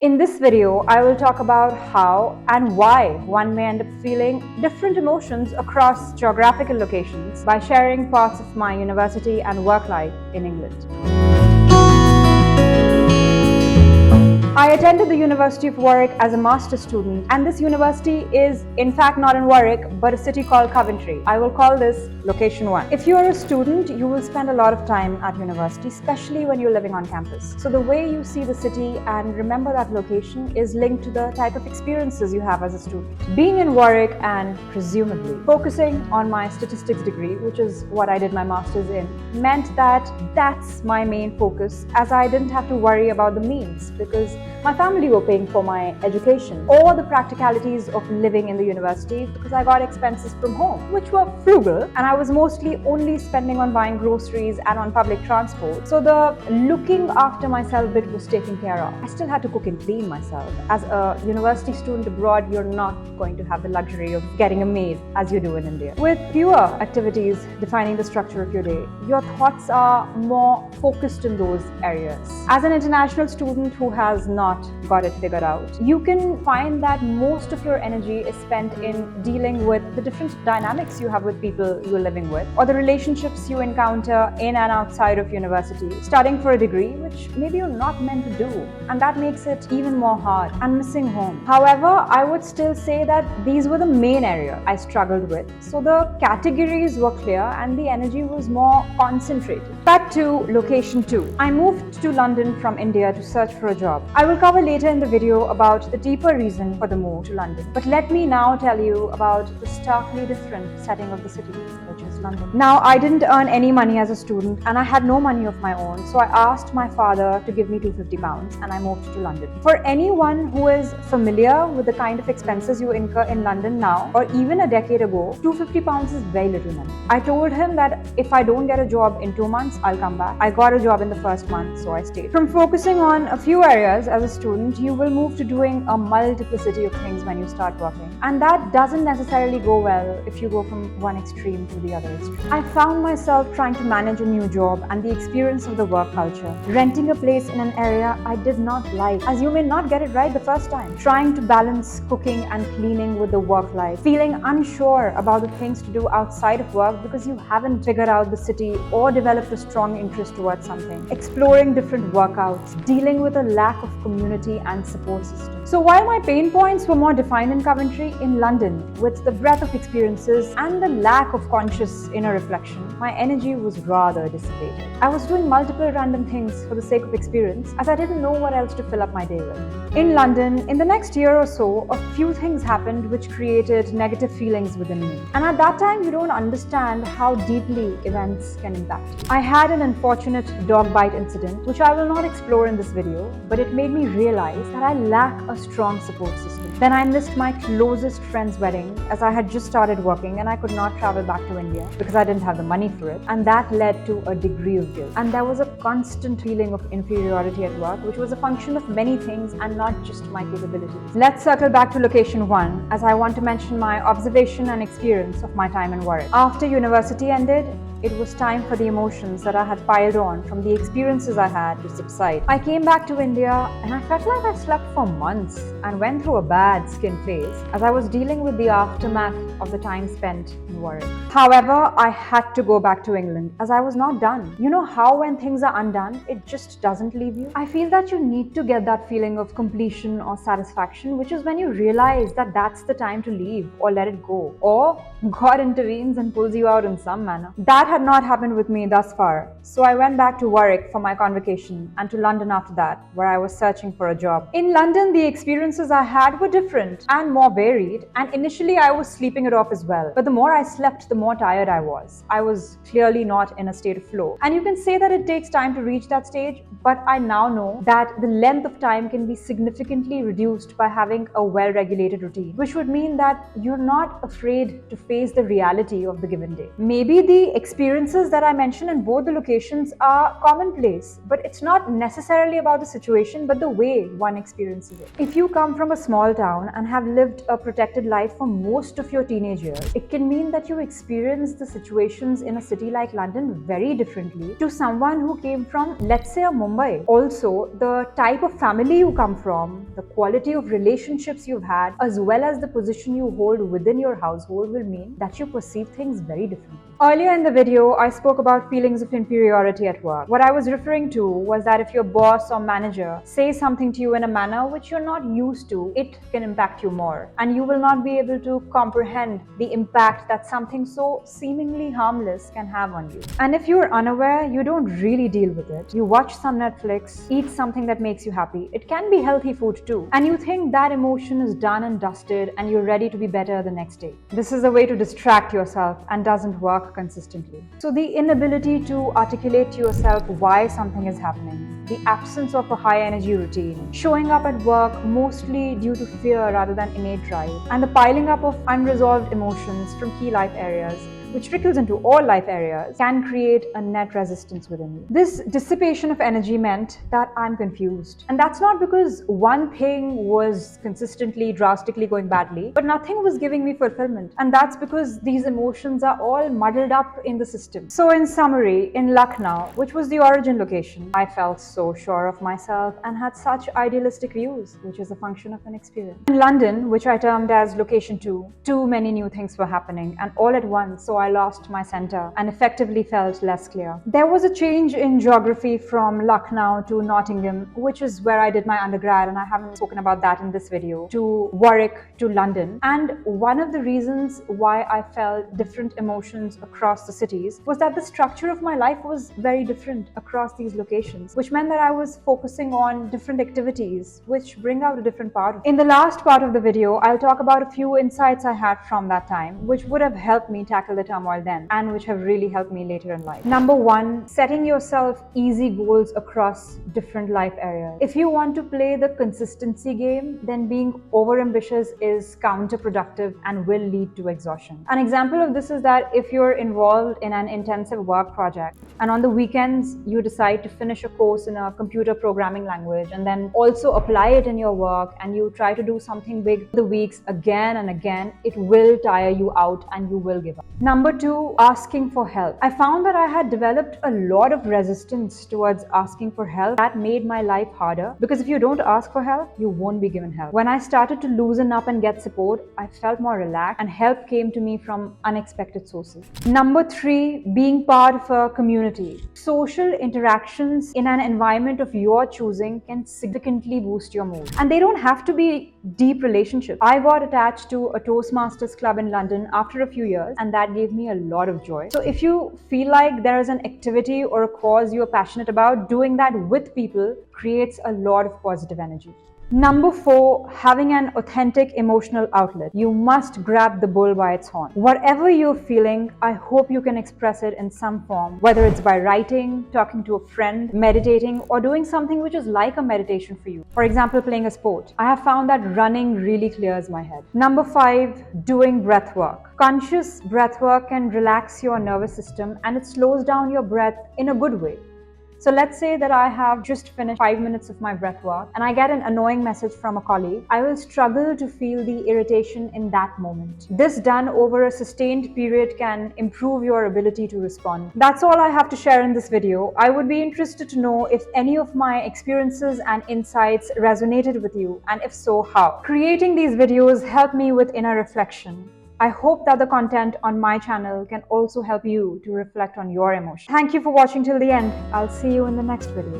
In this video, I will talk about how and why one may end up feeling different emotions across geographical locations by sharing parts of my university and work life in England. I attended the University of Warwick as a master's student, and this university is in fact not in Warwick but a city called Coventry. I will call this location 1. If you are a student, you will spend a lot of time at university, especially when you're living on campus. So the way you see the city and remember that location is linked to the type of experiences you have as a student. Being in Warwick and presumably focusing on my statistics degree, which is what I did my master's in, meant that that's my main focus, as I didn't have to worry about the means because my family were paying for my education, or the practicalities of living in the university because I got expenses from home, which were frugal, and I was mostly only spending on buying groceries and on public transport. So the looking after myself bit was taken care of. I still had to cook and clean myself. As a university student abroad, you're not going to have the luxury of getting a maid as you do in India. With fewer activities defining the structure of your day, your thoughts are more focused in those areas. As an international student who has not got it figured out, you can find that most of your energy is spent in dealing with the different dynamics you have with people you're living with, or the relationships you encounter in and outside of university, studying for a degree which maybe you're not meant to do, and that makes it even more hard, and missing home. However, I would still say that these were the main area I struggled with, so the categories were clear and the energy was more concentrated. Back to location 2. I moved to London from India to search for a job. I will cover later in the video about the deeper reason for the move to London. But let me now tell you about the starkly different setting of the city, which is London. Now, I didn't earn any money as a student and I had no money of my own, so I asked my father to give me £250 and I moved to London. For anyone who is familiar with the kind of expenses you incur in London now, or even a decade ago, £250 is very little money. I told him that if I don't get a job in 2 months, I'll come back. I got a job in the first month, so I stayed. From focusing on a few areas as a student, you will move to doing a multiplicity of things when you start working. And that doesn't necessarily go well if you go from one extreme to the other extreme. I found myself trying to manage a new job and the experience of the work culture, renting a place in an area I did not like, as you may not get it right the first time, trying to balance cooking and cleaning with the work life, feeling unsure about the things to do outside of work because you haven't figured out the city or developed a strong interest towards something, exploring different workouts, dealing with a lack of community and support system. So while my pain points were more defined in Coventry, in London, with the breadth of experiences and the lack of conscious inner reflection, my energy was rather dissipated. I was doing multiple random things for the sake of experience, as I didn't know what else to fill up my day with. In London, in the next year or so, a few things happened which created negative feelings within me. And at that time, you don't understand how deeply events can impact you. I had an unfortunate dog bite incident, which I will not explore in this video, but it made me realize that I lack a strong support system. Then I missed my closest friend's wedding, as I had just started working and I could not travel back to India because I didn't have the money for it, and that led to a degree of guilt. And there was a constant feeling of inferiority at work, which was a function of many things and not just my capabilities. Let's circle back to location 1, as I want to mention my observation and experience of my time in Warwick. After university ended, it was time for the emotions that I had piled on from the experiences I had to subside. I came back to India and I felt like I slept for months and went through a bad skin phase as I was dealing with the aftermath of the time spent in Warwick. However, I had to go back to England as I was not done. You know how when things are undone, it just doesn't leave you? I feel that you need to get that feeling of completion or satisfaction, which is when you realize that that's the time to leave or let it go, or God intervenes and pulls you out in some manner. That had not happened with me thus far, so I went back to Warwick for my convocation and to London after that, where I was searching for a job. In London, the experiences I had were different and more varied, and initially I was sleeping it off as well. But the more I slept, the more tired I was. I was clearly not in a state of flow. And you can say that it takes time to reach that stage, but I now know that the length of time can be significantly reduced by having a well-regulated routine, which would mean that you're not afraid to face the reality of the given day. Maybe the experience experiences that I mentioned in both the locations are commonplace, but it's not necessarily about the situation, but the way one experiences it. If you come from a small town and have lived a protected life for most of your teenage years, it can mean that you experience the situations in a city like London very differently to someone who came from, let's say, a Mumbai. Also, the type of family you come from, the quality of relationships you've had, as well as the position you hold within your household will mean that you perceive things very differently. Earlier in the video, I spoke about feelings of inferiority at work. What I was referring to was that if your boss or manager says something to you in a manner which you're not used to, it can impact you more. And you will not be able to comprehend the impact that something so seemingly harmless can have on you. And if you're unaware, you don't really deal with it. You watch some Netflix, eat something that makes you happy. It can be healthy food too. And you think that emotion is done and dusted and you're ready to be better the next day. This is a way to distract yourself and doesn't work consistently. So the inability to articulate to yourself why something is happening, the absence of a high energy routine, showing up at work mostly due to fear rather than innate drive, and the piling up of unresolved emotions from key life areas, which trickles into all life areas, can create a net resistance within you. This dissipation of energy meant that I'm confused. And that's not because one thing was consistently, drastically going badly, but nothing was giving me fulfillment. And that's because these emotions are all muddled up in the system. So in summary, in Lucknow, which was the origin location, I felt so sure of myself and had such idealistic views, which is a function of an experience. In London, which I termed as location 2, too many new things were happening, and all at once, so I lost my center and effectively felt less clear. There was a change in geography from Lucknow to Nottingham, which is where I did my undergrad, and I haven't spoken about that in this video, to Warwick to London. And one of the reasons why I felt different emotions across the cities was that the structure of my life was very different across these locations, which meant that I was focusing on different activities, which bring out a different part of it. In the last part of the video, I'll talk about a few insights I had from that time, which would have helped me tackle the turmoil then and which have really helped me later in life. Number 1, setting yourself easy goals across different life areas. If you want to play the consistency game, then being overambitious is counterproductive and will lead to exhaustion. An example of this is that if you're involved in an intensive work project and on the weekends you decide to finish a course in a computer programming language and then also apply it in your work and you try to do something big for the weeks again and again, it will tire you out and you will give up. Number 2, asking for help. I found that I had developed a lot of resistance towards asking for help. That made my life harder because if you don't ask for help, you won't be given help. When I started to loosen up and get support, I felt more relaxed and help came to me from unexpected sources. Number 3, being part of a community. Social interactions in an environment of your choosing can significantly boost your mood. And they don't have to be deep relationships. I got attached to a Toastmasters club in London after a few years, and that gave me a lot of joy. So if you feel like there is an activity or a cause you're passionate about, doing that with people creates a lot of positive energy. Number 4, having an authentic emotional outlet. You must grab the bull by its horn. Whatever you're feeling, I hope you can express it in some form, whether it's by writing, talking to a friend, meditating, or doing something which is like a meditation for you. For example, playing a sport. I have found that running really clears my head. Number 5, doing breath work. Conscious breath work can relax your nervous system and it slows down your breath in a good way. So let's say that I have just finished 5 minutes of my breath work and I get an annoying message from a colleague. I will struggle to feel the irritation in that moment. This done over a sustained period can improve your ability to respond. That's all I have to share in this video. I would be interested to know if any of my experiences and insights resonated with you, and if so, how. Creating these videos helped me with inner reflection. I hope that the content on my channel can also help you to reflect on your emotions. Thank you for watching till the end. I'll see you in the next video.